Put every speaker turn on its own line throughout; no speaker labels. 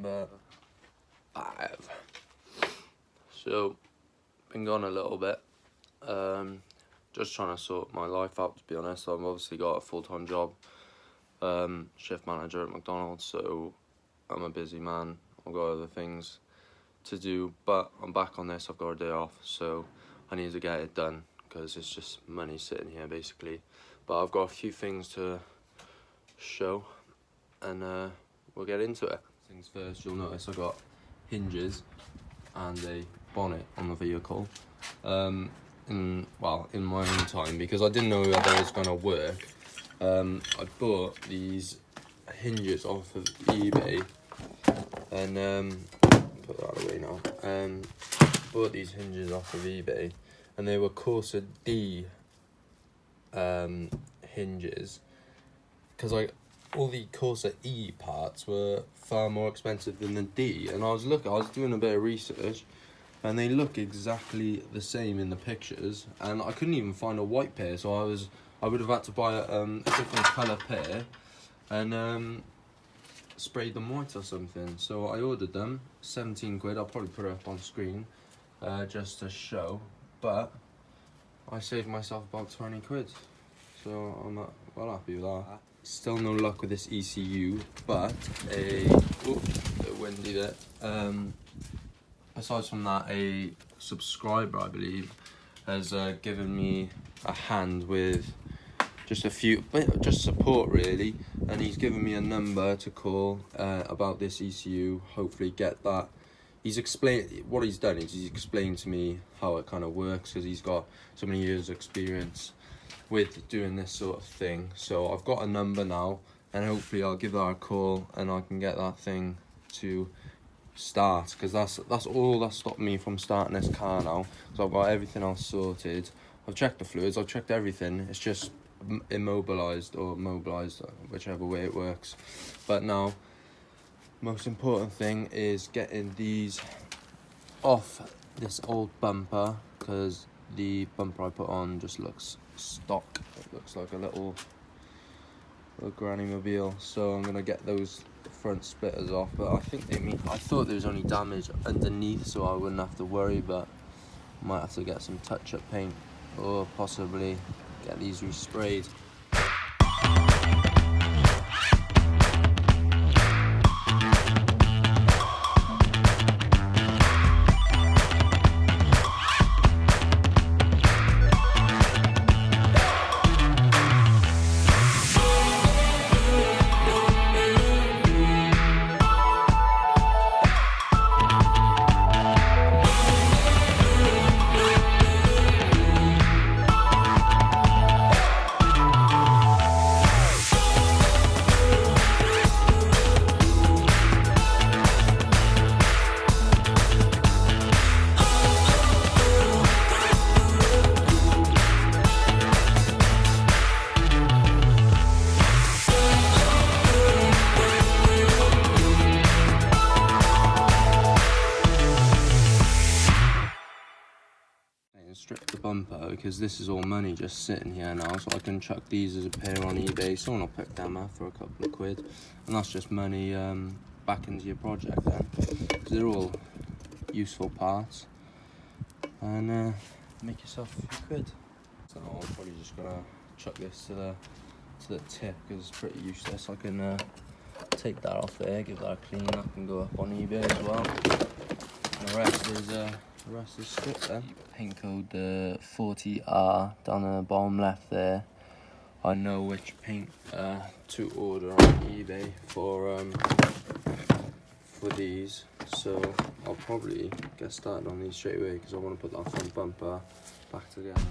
number 5. So, been gone a little bit. Just trying to sort my life out, to be honest. I've obviously got a full-time job, shift manager at McDonald's, so I'm a busy man. I've got other things to do, but I'm back on this. I've got a day off, so I need to get it done because it's just money sitting here basically. But I've got a few things to show, and we'll get into it. Things first, you'll notice I've got hinges and a bonnet on the vehicle. In my own time, because I didn't know whether it was going to work, I bought these hinges off of eBay, and put that away now. Bought these hinges off of eBay, and they were Corsa D hinges, because all the Corsa E parts were far more expensive than the D, and I was doing a bit of research, and they look exactly the same in the pictures, and I couldn't even find a white pair, so I would have had to buy a different colour pair and spray them white or something. So I ordered them, 17 quid. I'll probably put it up on screen just to show, but I saved myself about 20 quid, so I'm well happy with that. Still no luck with this ECU, but a bit windy there. Aside from that, a subscriber, I believe, has given me a hand with just support really, and he's given me a number to call about this ECU. Hopefully get that. He's explained what he's done is he's explained to me how it kind of works, because he's got so many years experience with doing this sort of thing. So I've got a number now, and hopefully I'll give that a call and I can get that thing to start, because that's all that stopped me from starting this car now. So I've got everything else sorted. I've checked the fluids, I've checked everything. It's just immobilized or mobilized, whichever way it works. But now, most important thing is getting these off this old bumper, because the bumper I put on just looks stock. It looks like a little granny mobile. So I'm gonna get those front splitters off, but I thought there was only damage underneath, so I wouldn't have to worry, but I might have to get some touch-up paint or possibly get these resprayed. Strip the bumper, because this is all money just sitting here now, so I can chuck these as a pair on eBay. Someone will pick them up for a couple of quid, and that's just money back into your project then, because they're all useful parts, and make yourself a few quid. So I'm probably just gonna chuck this to the tip, because it's pretty useless. I can take that off there, give that a clean up, and go up on eBay as well. And the rest is stripped then. Paint code 40R down the bottom left there. I know which paint to order on eBay for these, so I'll probably get started on these straight away, because I want to put that front bumper back together.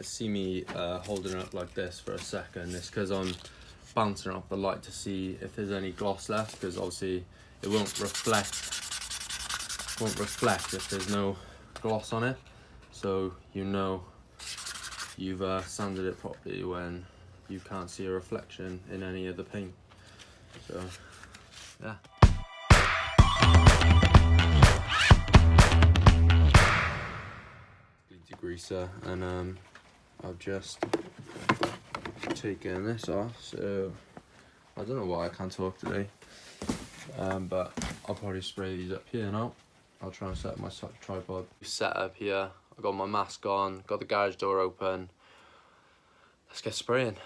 see me holding it up like this for a second, it's because I'm bouncing off the light to see if there's any gloss left, because obviously it won't reflect if there's no gloss on it, so you know you've sanded it properly when you can't see a reflection in any of the paint. So yeah. Degreaser, and I've just taken this off, so I don't know why I can't talk today, but I'll probably spray these up here now. I'll try and set up my tripod. Set up here, I've got my mask on, got the garage door open. Let's get spraying.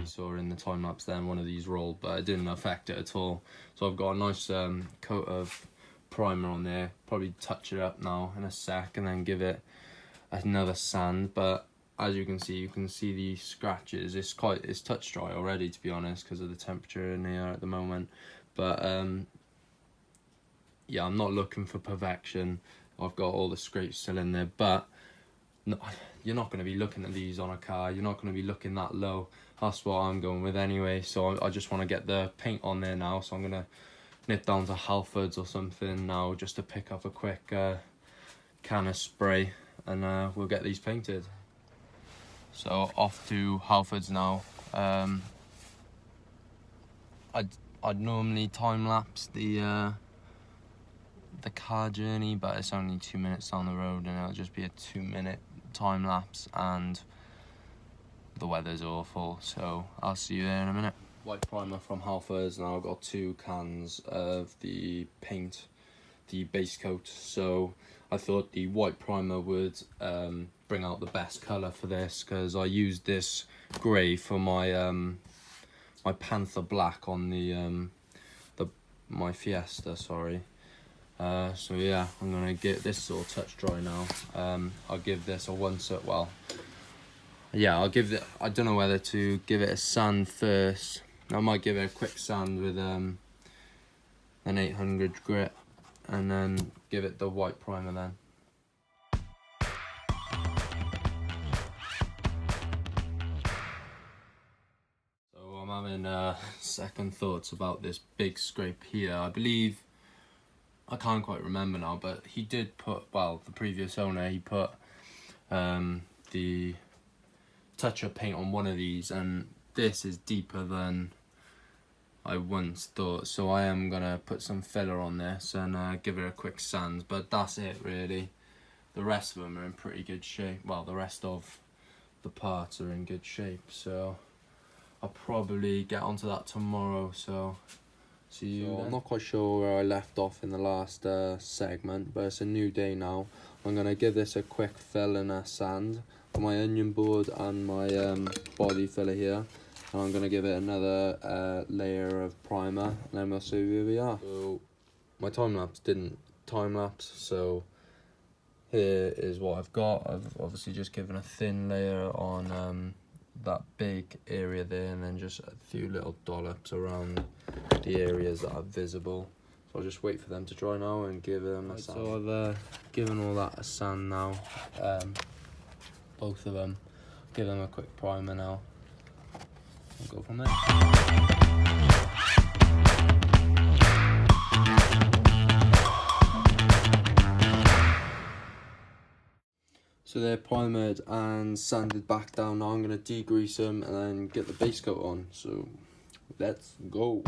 Saw in the time lapse then one of these rolled, but it didn't affect it at all. So I've got a nice coat of primer on there. Probably touch it up now in a sec and then give it another sand. But as you can see the scratches. It's touch dry already, to be honest, because of the temperature in here at the moment. But yeah, I'm not looking for perfection. I've got all the scrapes still in there, but no, you're not going to be looking at these on a car. You're not going to be looking that low. That's what I'm going with anyway. So I just want to get the paint on there now. So I'm going to nip down to Halfords or something now just to pick up a quick can of spray, and we'll get these painted. So off to Halfords now. I'd normally time lapse the car journey, but it's only 2 minutes down the road, and it'll just be a 2-minute time lapse, and the weather's awful, so I'll see you there in a minute. White primer from Halfords, and I've got 2 cans of the paint, the base coat. So I thought the white primer would bring out the best colour for this, because I used this grey for my my Panther black on my Fiesta, sorry. So yeah, I'm gonna get this all touch dry now. I'll give this a I'll give it, I don't know whether to give it a sand first. I might give it a quick sand with an 800 grit, and then give it the white primer then. So I'm having second thoughts about this big scrape here. I can't quite remember now, but he did put, well, the previous owner, he put the touch-up paint on one of these, and this is deeper than I once thought, so I am gonna put some filler on this and give it a quick sand, but that's it really. The rest of them are in pretty good shape. Well, the rest of the parts are in good shape, so I'll probably get onto that tomorrow, so see you then. I'm not quite sure where I left off in the last segment, but it's a new day now. I'm gonna give this a quick fill and a sand on my onion board and my body filler here, and I'm gonna give it another layer of primer, and then we'll see where we are. So my time lapse didn't time lapse, so here is what I've got. I've obviously just given a thin layer on that big area there, and then just a few little dollops around the areas that are visible. So I'll just wait for them to dry now and give them a sand. So I've given all that a sand now, both of them. Give them a quick primer now. We'll go from there. So they're primered and sanded back down. Now I'm going to degrease them and then get the base coat on. So let's go.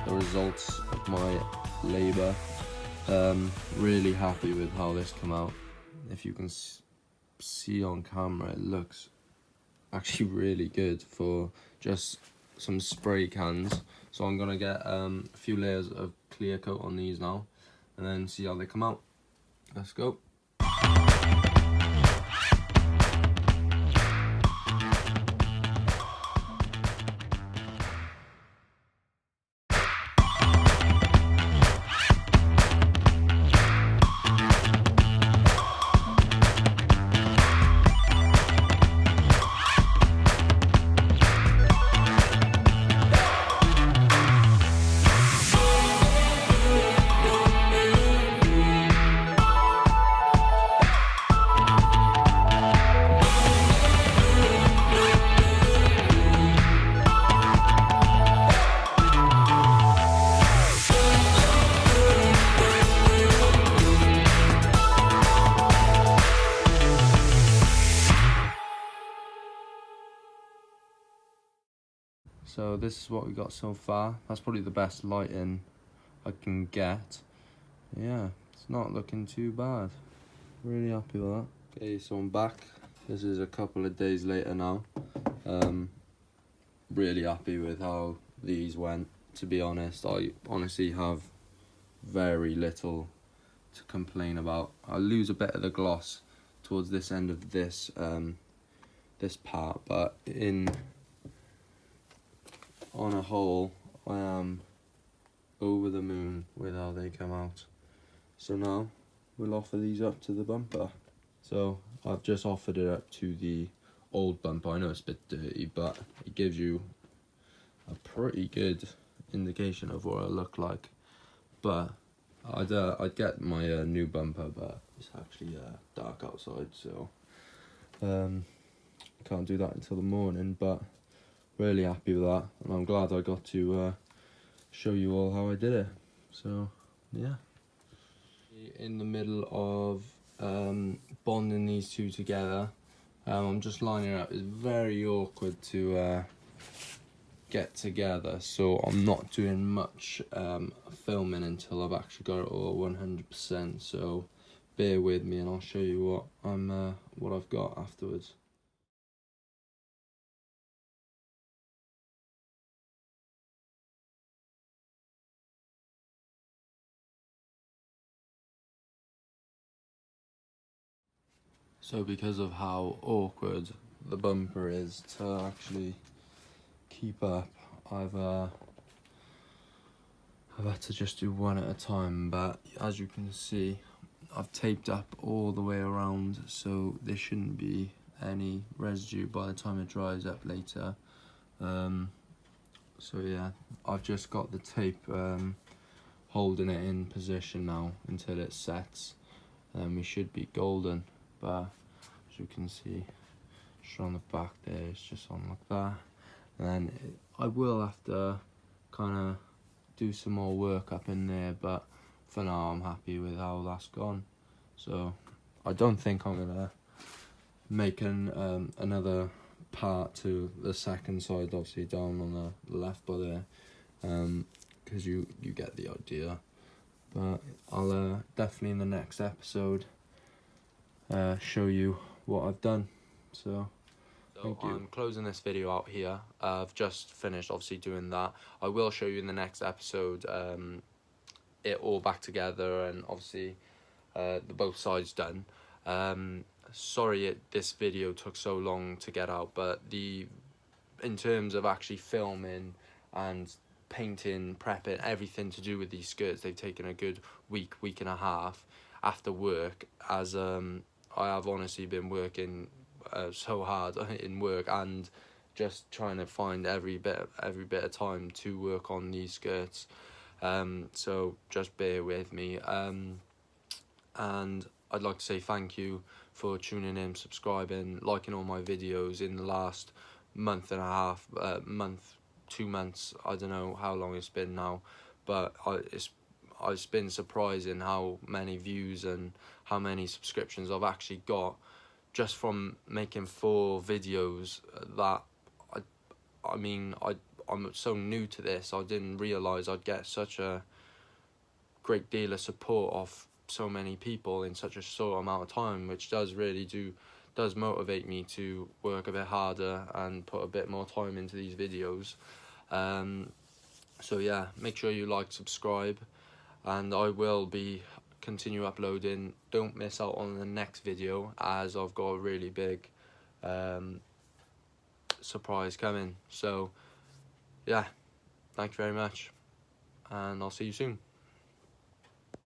the results of my labour. Really happy with how this came out. If you can see on camera, it looks actually really good for just some spray cans. So I'm gonna get a few layers of clear coat on these now and then see how they come out. Let's go. So this is what we got so far. That's probably the best lighting I can get. Yeah, it's not looking too bad. Really happy with that. Okay, so I'm back. This is a couple of days later now. Really happy with how these went. To be honest, I honestly have very little to complain about. I lose a bit of the gloss towards this end of this this part, but on a whole, I am over the moon with how they come out. So now we'll offer these up to the bumper. So I've just offered it up to the old bumper. I know it's a bit dirty, but it gives you a pretty good indication of what it'll look like. But I'd get my new bumper, but it's actually dark outside, so can't do that until the morning. But really happy with that, and I'm glad I got to show you all how I did it. So yeah, in the middle of bonding these two together. I'm just lining it up. It's very awkward to get together, so I'm not doing much filming until I've actually got it all 100%. So bear with me, and I'll show you what I've got afterwards. So because of how awkward the bumper is to actually keep up, I've had to just do one at a time. But as you can see, I've taped up all the way around, so there shouldn't be any residue by the time it dries up later. So yeah, I've just got the tape holding it in position now until it sets, and we should be golden. But as you can see, just on the back there, it's just on like that. And then I will have to kind of do some more work up in there, but for now I'm happy with how that's gone. So I don't think I'm gonna make another part to the second side, obviously down on the left by there, because you get the idea. But I'll definitely in the next episode show you what I've done. So thank you. I'm closing this video out here. I've just finished obviously doing that. I will show you in the next episode it all back together, and obviously the both sides done. Sorry this video took so long to get out, but in terms of actually filming and painting, prepping, everything to do with these skirts, they've taken a good week and a half after work, as I have honestly been working so hard in work and just trying to find every bit of time to work on these skirts. So just bear with me, and I'd like to say thank you for tuning in, subscribing, liking all my videos in the last month and a half, 2 months. I don't know how long it's been now, but it's been surprising how many views and how many subscriptions I've actually got just from making 4 videos. That I mean, I'm so new to this. I didn't realise I'd get such a great deal of support of so many people in such a short amount of time, which does motivate me to work a bit harder and put a bit more time into these videos. So yeah, make sure you like, subscribe, and I will be continue uploading. Don't miss out on the next video, as I've got a really big surprise coming. So yeah, thank you very much, and I'll see you soon.